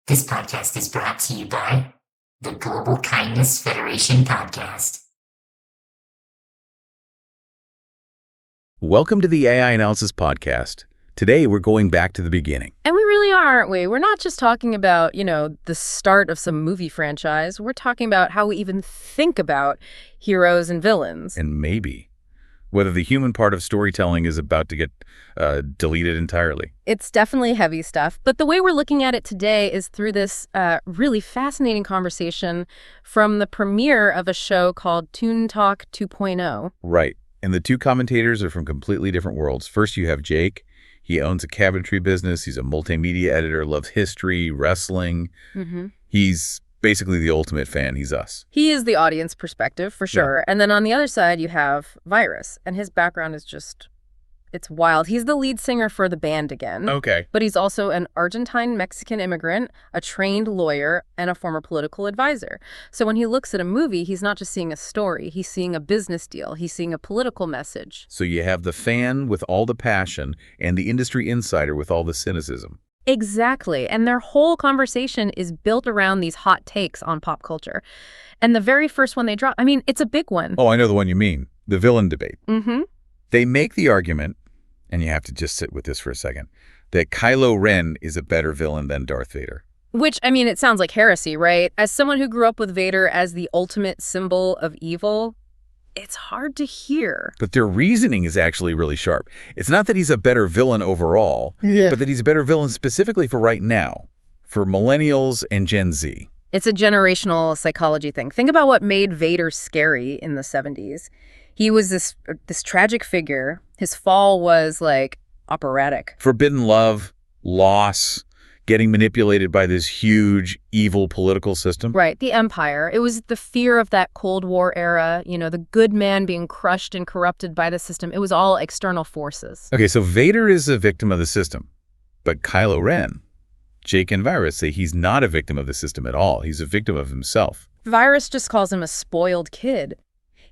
This podcast is brought to you by the Global Kindness Federation Podcast. Welcome to the AI Analysis Podcast. Today, we're going back to the beginning. And we really are, aren't we? We're not just talking about, the start of some movie franchise. We're talking about how we even think about heroes and villains. And maybe whether the human part of storytelling is about to get deleted entirely. It's definitely heavy stuff. But the way we're looking at it today is through this really fascinating conversation from the premiere of a show called Toon Talk 2.0. Right. And the two commentators are from completely different worlds. First, you have Jake. He owns a cabinetry business. He's a multimedia editor, loves history, wrestling. Mm-hmm. He's basically the ultimate fan. He's us. He is the audience perspective, for sure. Yeah. And then on the other side, you have Virus. And his background is just, it's wild. He's the lead singer for the band again. Okay. But he's also an Argentine-Mexican immigrant, a trained lawyer, and a former political advisor. So when he looks at a movie, he's not just seeing a story. He's seeing a business deal. He's seeing a political message. So you have the fan with all the passion and the industry insider with all the cynicism. Exactly. And their whole conversation is built around these hot takes on pop culture. And the very first one they drop, it's a big one. Oh, I know the one you mean. The villain debate. Mm-hmm. They make the argument, and you have to just sit with this for a second, that Kylo Ren is a better villain than Darth Vader. Which, it sounds like heresy, right? As someone who grew up with Vader as the ultimate symbol of evil, it's hard to hear. But their reasoning is actually really sharp. It's not that he's a better villain overall, but that he's a better villain specifically for right now, for millennials and Gen Z. It's a generational psychology thing. Think about what made Vader scary in the 70s. He was this tragic figure. His fall was like operatic. Forbidden love, loss, getting manipulated by this huge, evil political system. Right, the Empire. It was the fear of that Cold War era, the good man being crushed and corrupted by the system. It was all external forces. Okay, so Vader is a victim of the system, but Kylo Ren, Jake and Virus say he's not a victim of the system at all. He's a victim of himself. Virus just calls him a spoiled kid.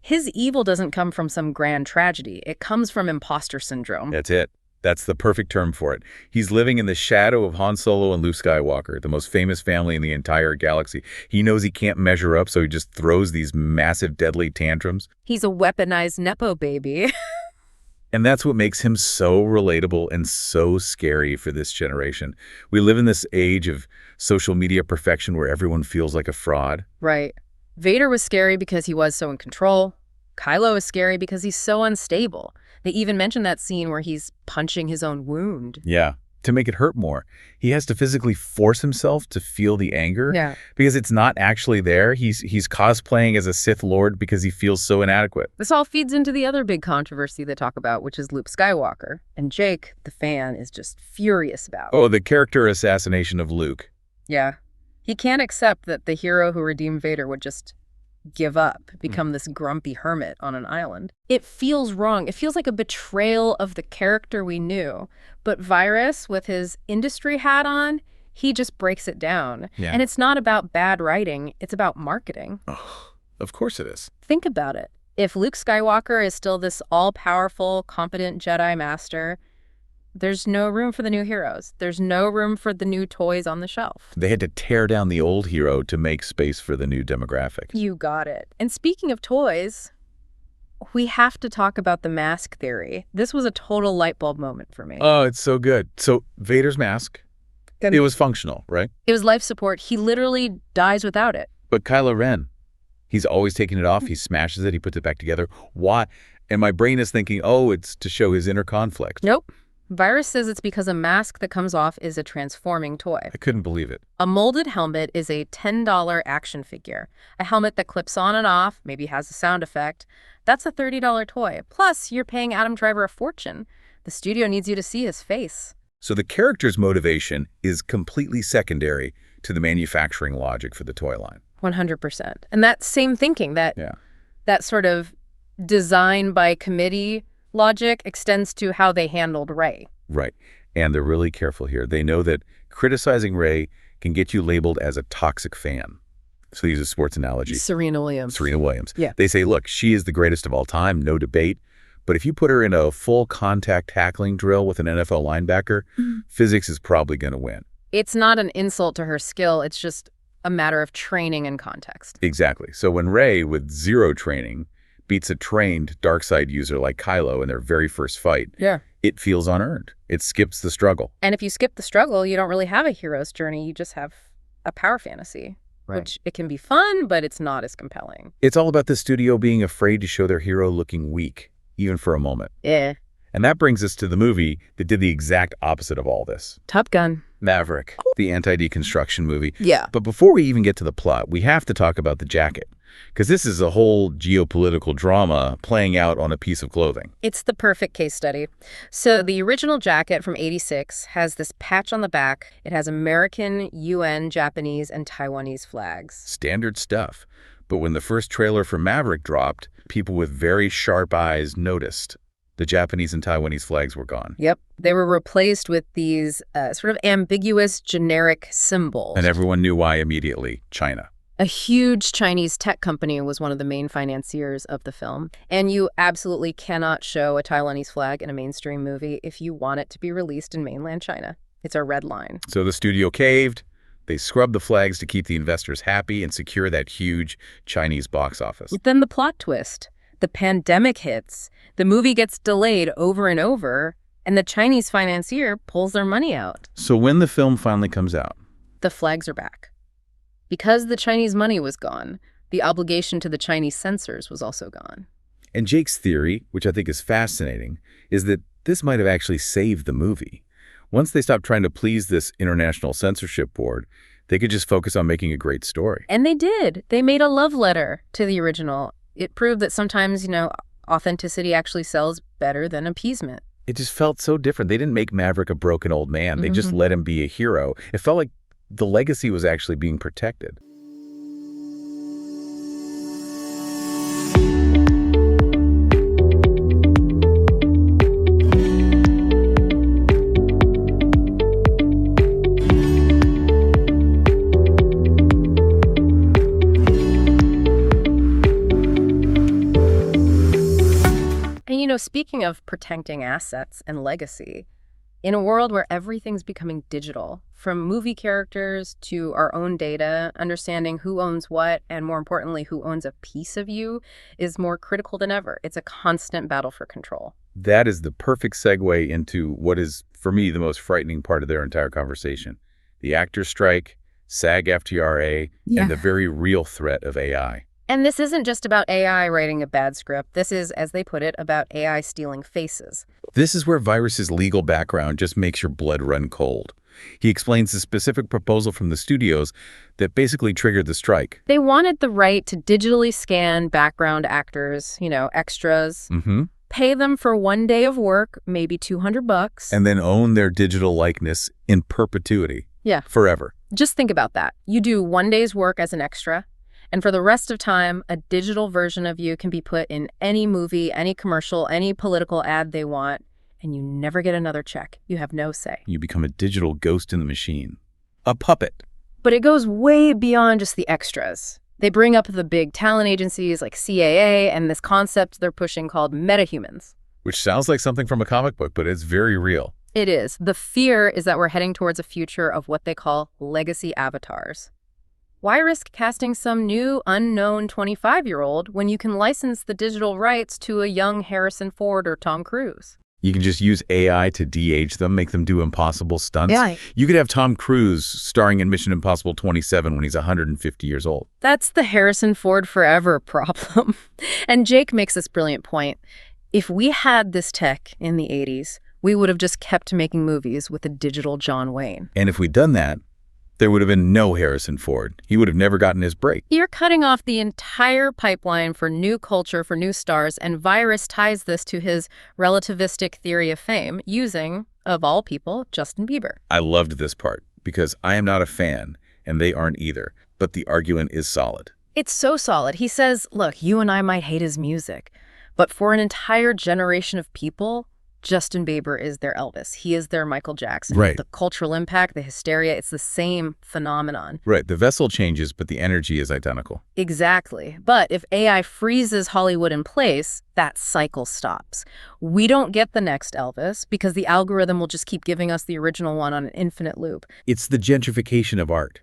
His evil doesn't come from some grand tragedy. It comes from imposter syndrome. That's it. That's the perfect term for it. He's living in the shadow of Han Solo and Luke Skywalker, the most famous family in the entire galaxy. He knows he can't measure up, so he just throws these massive, deadly tantrums. He's a weaponized Nepo baby. And that's what makes him so relatable and so scary for this generation. We live in this age of social media perfection where everyone feels like a fraud. Right. Vader was scary because he was so in control. Kylo is scary because he's so unstable. They even mentioned that scene where he's punching his own wound. Yeah, to make it hurt more. He has to physically force himself to feel the anger. Yeah. Because it's not actually there. He's cosplaying as a Sith Lord because he feels so inadequate. This all feeds into the other big controversy they talk about, which is Luke Skywalker. And Jake, the fan, is just furious about. Oh, the character assassination of Luke. Yeah. He can't accept that the hero who redeemed Vader would just give up, become this grumpy hermit on an island. It feels wrong. It feels like a betrayal of the character we knew. But Virus, with his industry hat on, he just breaks it down. Yeah. And it's not about bad writing. It's about marketing. Oh, of course it is. Think about it. If Luke Skywalker is still this all-powerful, competent Jedi master, there's no room for the new heroes. There's no room for the new toys on the shelf. They had to tear down the old hero to make space for the new demographic. You got it. And speaking of toys, we have to talk about the mask theory. This was a total light bulb moment for me. Oh, it's so good. So Vader's mask, it was functional, right? It was life support. He literally dies without it. But Kylo Ren, he's always taking it off. He smashes it. He puts it back together. Why? And my brain is thinking, oh, it's to show his inner conflict. Nope. Virus says it's because a mask that comes off is a transforming toy. I couldn't believe it. A molded helmet is a $10 action figure. A helmet that clips on and off, maybe has a sound effect. That's a $30 toy. Plus, you're paying Adam Driver a fortune. The studio needs you to see his face. So the character's motivation is completely secondary to the manufacturing logic for the toy line. 100%. And that same thinking, that sort of design by committee logic extends to how they handled Rey. Right. And they're really careful here. They know that criticizing Rey can get you labeled as a toxic fan. So they use a sports analogy. Serena Williams. Yeah. They say, look, she is the greatest of all time, no debate. But if you put her in a full contact tackling drill with an NFL linebacker, physics is probably going to win. It's not an insult to her skill. It's just a matter of training and context. Exactly. So when Rey, with zero training, beats a trained dark side user like Kylo in their very first fight, it feels unearned. It skips the struggle. And if you skip the struggle, you don't really have a hero's journey. You just have a power fantasy, which it can be fun, but it's not as compelling. It's all about the studio being afraid to show their hero looking weak, even for a moment. Yeah. And that brings us to the movie that did the exact opposite of all this. Top Gun. Maverick, the anti-deconstruction movie. Yeah. But before we even get to the plot, we have to talk about the jacket, because this is a whole geopolitical drama playing out on a piece of clothing. It's the perfect case study. So the original jacket from '86 has this patch on the back. It has American, UN, Japanese, and Taiwanese flags. Standard stuff. But when the first trailer for Maverick dropped, people with very sharp eyes noticed. The Japanese and Taiwanese flags were gone. Yep. They were replaced with these sort of ambiguous, generic symbols. And everyone knew why immediately. China. A huge Chinese tech company was one of the main financiers of the film. And you absolutely cannot show a Taiwanese flag in a mainstream movie if you want it to be released in mainland China. It's a red line. So the studio caved. They scrubbed the flags to keep the investors happy and secure that huge Chinese box office. But then the plot twist. The pandemic hits. The movie gets delayed over and over, and the Chinese financier pulls their money out. So when the film finally comes out, the flags are back. Because the Chinese money was gone, the obligation to the Chinese censors was also gone. And Jake's theory, which I think is fascinating, is that this might have actually saved the movie. Once they stopped trying to please this international censorship board, they could just focus on making a great story. And they did. They made a love letter to the original. It proved that sometimes, authenticity actually sells better than appeasement. It just felt so different. They didn't make Maverick a broken old man. They just let him be a hero. It felt like the legacy was actually being protected. And speaking of protecting assets and legacy, in a world where everything's becoming digital, from movie characters to our own data, understanding who owns what, and more importantly, who owns a piece of you, is more critical than ever. It's a constant battle for control. That is the perfect segue into what is, for me, the most frightening part of their entire conversation. The actors' strike, SAG-AFTRA, and the very real threat of AI. And this isn't just about AI writing a bad script. This is, as they put it, about AI stealing faces. This is where Virus's legal background just makes your blood run cold. He explains the specific proposal from the studios that basically triggered the strike. They wanted the right to digitally scan background actors, extras, pay them for one day of work, maybe $200. And then own their digital likeness in perpetuity. Yeah. Forever. Just think about that. You do one day's work as an extra, and for the rest of time, a digital version of you can be put in any movie, any commercial, any political ad they want, and you never get another check. You have no say. You become a digital ghost in the machine. A puppet. But it goes way beyond just the extras. They bring up the big talent agencies like CAA and this concept they're pushing called metahumans. Which sounds like something from a comic book, but it's very real. It is. The fear is that we're heading towards a future of what they call legacy avatars. Why risk casting some new, unknown 25-year-old when you can license the digital rights to a young Harrison Ford or Tom Cruise? You can just use AI to de-age them, make them do impossible stunts. Yeah. You could have Tom Cruise starring in Mission Impossible 27 when he's 150 years old. That's the Harrison Ford forever problem. And Jake makes this brilliant point. If we had this tech in the 80s, we would have just kept making movies with a digital John Wayne. And if we'd done that, there would have been no Harrison Ford. He would have never gotten his break. You're cutting off the entire pipeline for new culture, for new stars, and Virus ties this to his relativistic theory of fame using, of all people, Justin Bieber. I loved this part because I am not a fan, and they aren't either, but the argument is solid. It's so solid. He says, look, you and I might hate his music, but for an entire generation of people, Justin Bieber is their Elvis. He is their Michael Jackson. Right. The cultural impact, the hysteria, it's the same phenomenon. Right. The vessel changes, but the energy is identical. Exactly. But if AI freezes Hollywood in place, that cycle stops. We don't get the next Elvis because the algorithm will just keep giving us the original one on an infinite loop. It's the gentrification of art.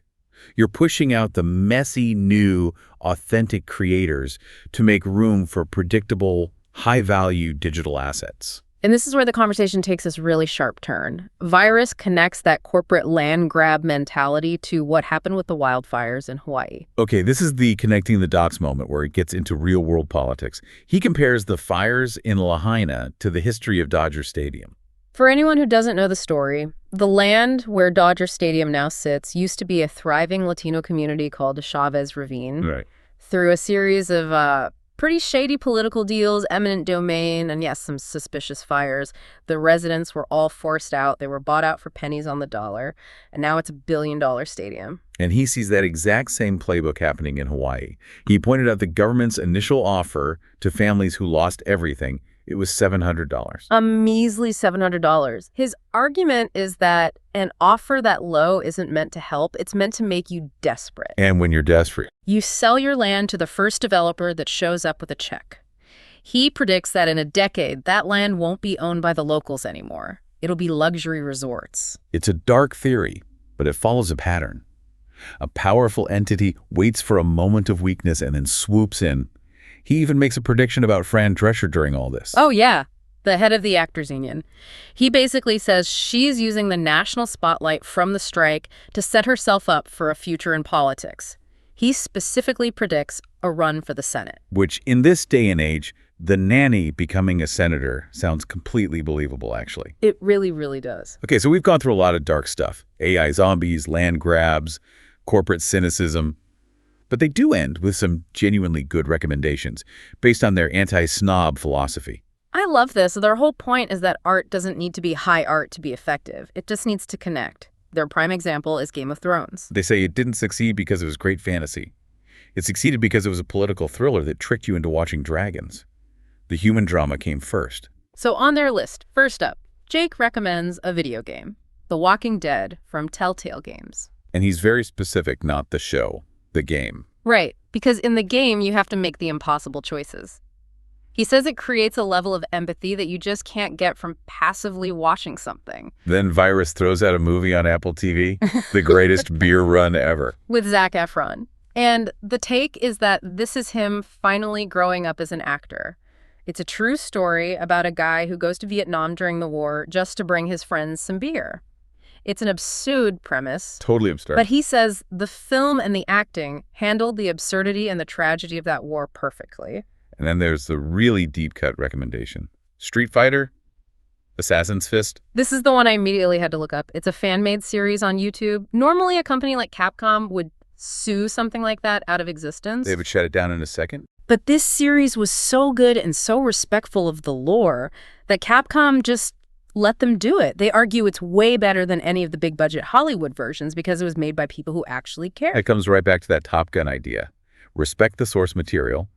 You're pushing out the messy, new, authentic creators to make room for predictable, high-value digital assets. And this is where the conversation takes this really sharp turn. Virus connects that corporate land grab mentality to what happened with the wildfires in Hawaii. Okay, this is the connecting the dots moment where it gets into real-world politics. He compares the fires in Lahaina to the history of Dodger Stadium. For anyone who doesn't know the story, the land where Dodger Stadium now sits used to be a thriving Latino community called the Chavez Ravine. Right. Through a series of pretty shady political deals, eminent domain, and yes, some suspicious fires, the residents were all forced out. They were bought out for pennies on the dollar, and now it's $1 billion stadium. And he sees that exact same playbook happening in Hawaii. He pointed out the government's initial offer to families who lost everything. It was $700. A measly $700. His argument is that an offer that low isn't meant to help. It's meant to make you desperate. And when you're desperate. You sell your land to the first developer that shows up with a check. He predicts that in a decade, that land won't be owned by the locals anymore. It'll be luxury resorts. It's a dark theory, but it follows a pattern. A powerful entity waits for a moment of weakness and then swoops in. He even makes a prediction about Fran Drescher during all this. Oh, yeah. The head of the Actors Union. He basically says she's using the national spotlight from the strike to set herself up for a future in politics. He specifically predicts a run for the Senate. Which, in this day and age, the nanny becoming a senator sounds completely believable, actually. It really, really does. Okay, so we've gone through a lot of dark stuff. AI zombies, land grabs, corporate cynicism. But they do end with some genuinely good recommendations based on their anti-snob philosophy. I love this. Their whole point is that art doesn't need to be high art to be effective. It just needs to connect. Their prime example is Game of Thrones. They say it didn't succeed because it was great fantasy. It succeeded because it was a political thriller that tricked you into watching dragons. The human drama came first. So on their list, first up, Jake recommends a video game, The Walking Dead from Telltale Games. And he's very specific, not the show, the game. Right, because in the game, you have to make the impossible choices. He says it creates a level of empathy that you just can't get from passively watching something. Then Virus throws out a movie on Apple TV, the greatest beer run ever. With SAG-AFTRA. And the take is that this is him finally growing up as an actor. It's a true story about a guy who goes to Vietnam during the war just to bring his friends some beer. It's an absurd premise. Totally absurd. But he says the film and the acting handled the absurdity and the tragedy of that war perfectly. And then there's the really deep-cut recommendation. Street Fighter? Assassin's Fist? This is the one I immediately had to look up. It's a fan-made series on YouTube. Normally, a company like Capcom would sue something like that out of existence. They would shut it down in a second? But this series was so good and so respectful of the lore that Capcom just let them do it. They argue it's way better than any of the big-budget Hollywood versions because it was made by people who actually care. It comes right back to that Top Gun idea. Respect the source material.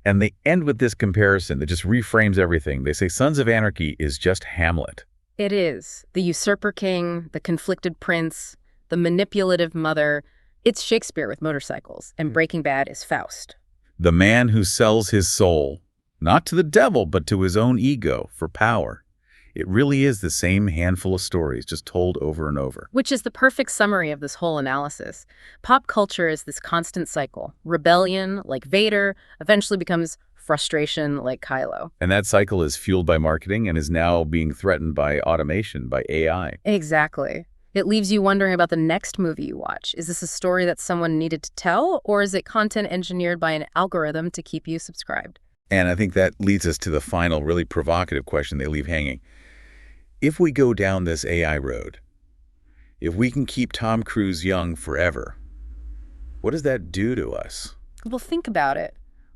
And they end with this comparison that just reframes everything. They say Sons of Anarchy is just Hamlet. It is. The usurper king, the conflicted prince, the manipulative mother. It's Shakespeare with motorcycles, and Breaking Bad is Faust. The man who sells his soul, not to the devil, but to his own ego for power. It really is the same handful of stories, just told over and over. Which is the perfect summary of this whole analysis. Pop culture is this constant cycle. Rebellion, like Vader, eventually becomes frustration, like Kylo. And that cycle is fueled by marketing and is now being threatened by automation, by AI. Exactly. It leaves you wondering about the next movie you watch. Is this a story that someone needed to tell, or is it content engineered by an algorithm to keep you subscribed? And I think that leads us to the final, really provocative question they leave hanging. If we go down this AI road, if we can keep Tom Cruise young forever, what does that do to us? Well, think about it.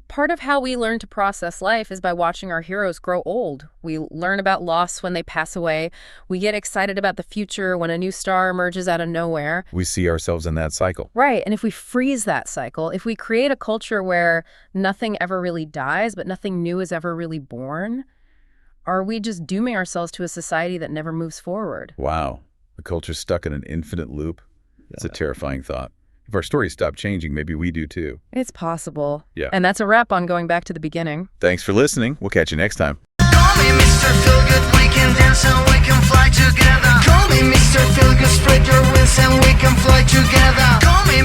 Part of how we learn to process life is by watching our heroes grow old. We learn about loss when they pass away. We get excited about the future when a new star emerges out of nowhere. We see ourselves in that cycle. Right, and if we freeze that cycle, if we create a culture where nothing ever really dies, but nothing new is ever really born, Are we just dooming ourselves to a society that never moves forward? Wow. The culture's stuck in an infinite loop. It's a terrifying thought. If our stories stop changing, maybe we do too. It's possible. Yeah. And that's a wrap on Going Back to the Beginning. Thanks for listening. We'll catch you next time. Call me Mr. Feelgood, we can dance and we can fly together. Call me Mr. Feelgood, spread your wings and we can fly together. Call me